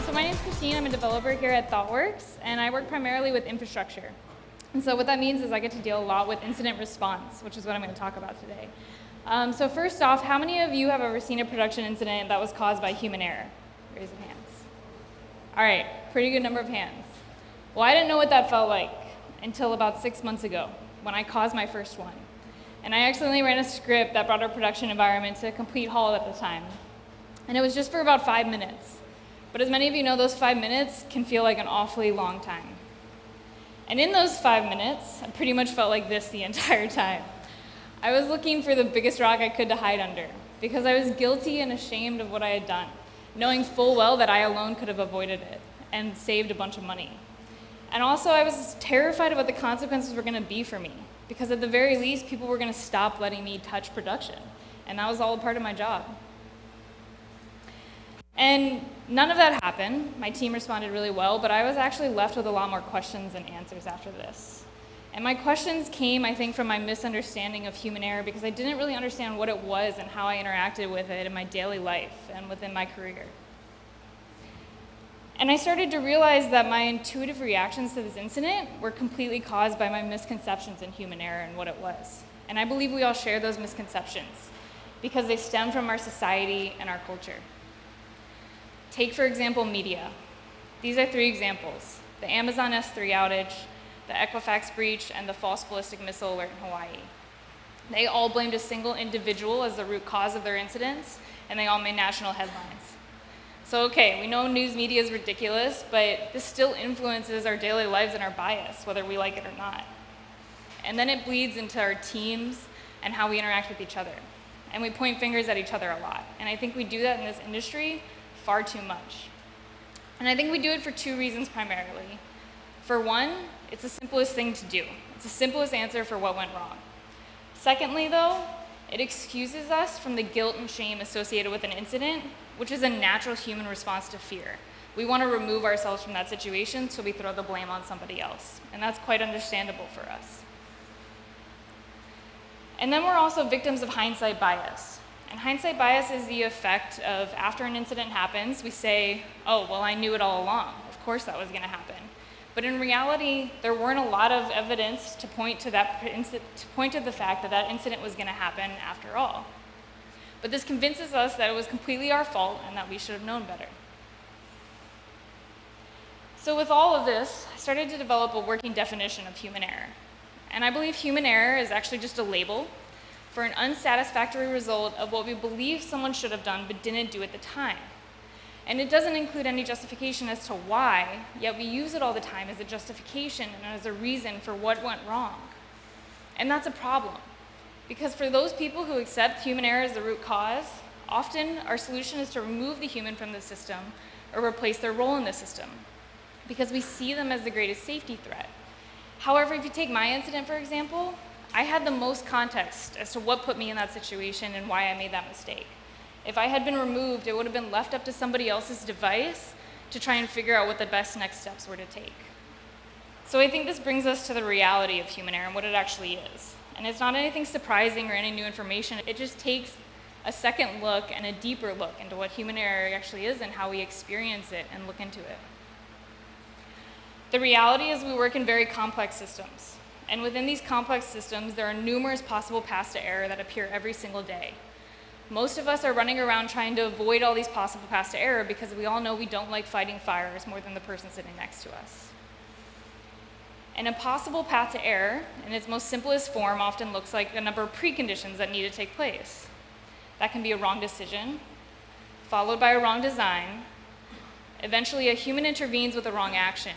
So my name is Christine. I'm a developer here at ThoughtWorks, and I work primarily with infrastructure. And so what that means is I get to deal a lot with incident response, which is what I'm going to talk about today. So first off, how many of you have ever seen a production incident that was caused by human error? Raise your hands. All right, pretty good number of hands. Well, I didn't know what that felt like until about 6 months ago when I caused my first one. And I accidentally ran a script that brought our production environment to a complete halt at the time. And it was just for about 5 minutes. But as many of you know, those 5 minutes can feel like an awfully long time. And in those 5 minutes, I pretty much felt like this the entire time. I was looking for the biggest rock I could to hide under, because I was guilty and ashamed of what I had done, knowing full well that I alone could have avoided it and saved a bunch of money. And also, I was terrified of what the consequences were going to be for me, because at the very least, people were going to stop letting me touch production. And that was all a part of my job. And none of that happened. My team responded really well, but I was actually left with a lot more questions and answers after this. And my questions came, I think, from my misunderstanding of human error, because I didn't really understand what it was and how I interacted with it in my daily life and within my career. And I started to realize that my intuitive reactions to this incident were completely caused by my misconceptions in human error and what it was. And I believe we all share those misconceptions because they stem from our society and our culture. Take, for example, media. These are 3 examples: the Amazon S3 outage, the Equifax breach, and the false ballistic missile alert in Hawaii. They all blamed a single individual as the root cause of their incidents, and they all made national headlines. So okay, we know news media is ridiculous, but this still influences our daily lives and our bias, whether we like it or not. And then it bleeds into our teams and how we interact with each other. And we point fingers at each other a lot. And I think we do that in this industry far too much. And I think we do it for 2 reasons primarily. For one, it's the simplest thing to do. It's the simplest answer for what went wrong. Secondly, though, it excuses us from the guilt and shame associated with an incident, which is a natural human response to fear. We want to remove ourselves from that situation, so we throw the blame on somebody else. And that's quite understandable for us. And then we're also victims of hindsight bias. And hindsight bias is the effect of, after an incident happens, we say, oh, well, I knew it all along. Of course that was going to happen. But in reality, there weren't a lot of evidence to point to the fact that that incident was going to happen after all. But this convinces us that it was completely our fault and that we should have known better. So with all of this, I started to develop a working definition of human error. And I believe human error is actually just a label for an unsatisfactory result of what we believe someone should have done but didn't do at the time. And it doesn't include any justification as to why, yet we use it all the time as a justification and as a reason for what went wrong. And that's a problem, because for those people who accept human error as the root cause, often our solution is to remove the human from the system or replace their role in the system, because we see them as the greatest safety threat. However, if you take my incident, for example, I had the most context as to what put me in that situation and why I made that mistake. If I had been removed, it would have been left up to somebody else's device to try and figure out what the best next steps were to take. So I think this brings us to the reality of human error and what it actually is. And it's not anything surprising or any new information. It just takes a second look and a deeper look into what human error actually is and how we experience it and look into it. The reality is we work in very complex systems. And within these complex systems, there are numerous possible paths to error that appear every single day. Most of us are running around trying to avoid all these possible paths to error because we all know we don't like fighting fires more than the person sitting next to us. And a possible path to error, in its most simplest form, often looks like a number of preconditions that need to take place. That can be a wrong decision, followed by a wrong design. Eventually, a human intervenes with a wrong action,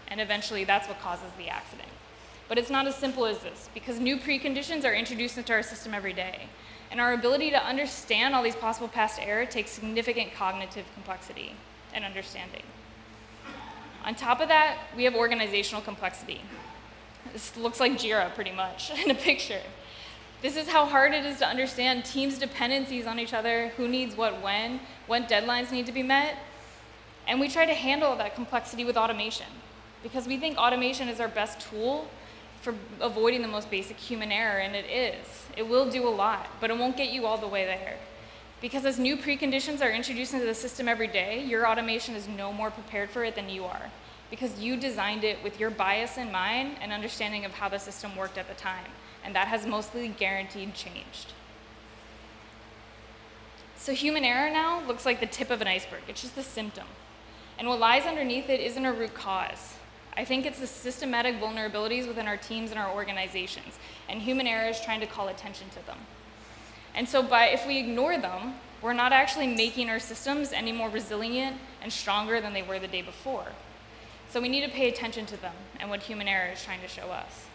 and eventually that's what causes the accident. But it's not as simple as this, because new preconditions are introduced into our system every day. And our ability to understand all these possible paths to error takes significant cognitive complexity and understanding. On top of that, we have organizational complexity. This looks like Jira pretty much in a picture. This is how hard it is to understand teams' dependencies on each other, who needs what when deadlines need to be met. And we try to handle that complexity with automation, because we think automation is our best tool for avoiding the most basic human error, and it is. It will do a lot, but it won't get you all the way there. Because as new preconditions are introduced into the system every day, your automation is no more prepared for it than you are, because you designed it with your bias in mind and understanding of how the system worked at the time, and that has mostly guaranteed changed. So human error now looks like the tip of an iceberg. It's just a symptom. And what lies underneath it isn't a root cause. I think it's the systematic vulnerabilities within our teams and our organizations, and human error is trying to call attention to them. And so if we ignore them, we're not actually making our systems any more resilient and stronger than they were the day before. So we need to pay attention to them and what human error is trying to show us.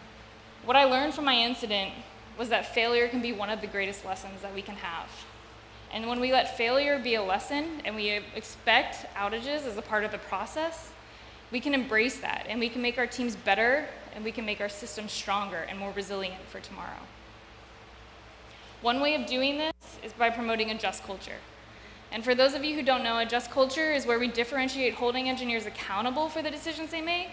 What I learned from my incident was that failure can be one of the greatest lessons that we can have. And when we let failure be a lesson and we expect outages as a part of the process, we can embrace that and we can make our teams better and we can make our systems stronger and more resilient for tomorrow. One way of doing this is by promoting a just culture. And for those of you who don't know, a just culture is where we differentiate holding engineers accountable for the decisions they make,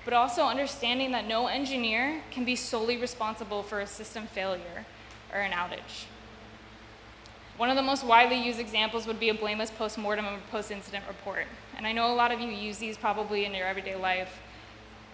but also understanding that no engineer can be solely responsible for a system failure or an outage. One of the most widely used examples would be a blameless postmortem or post-incident report. And I know a lot of you use these probably in your everyday life.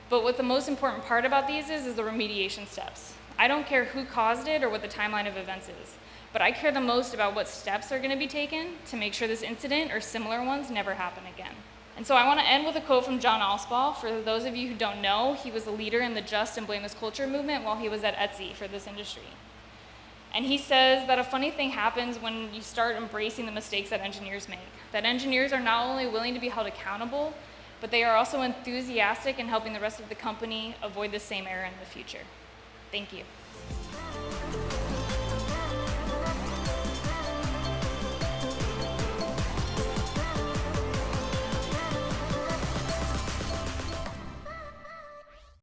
But what the most important part about these is the remediation steps. I don't care who caused it or what the timeline of events is, but I care the most about what steps are going to be taken to make sure this incident or similar ones never happen again. And so I want to end with a quote from John Allspaw. For those of you who don't know, he was a leader in the just and blameless culture movement while he was at Etsy for this industry. And he says that a funny thing happens when you start embracing the mistakes that engineers make. That engineers are not only willing to be held accountable, but they are also enthusiastic in helping the rest of the company avoid the same error in the future. Thank you.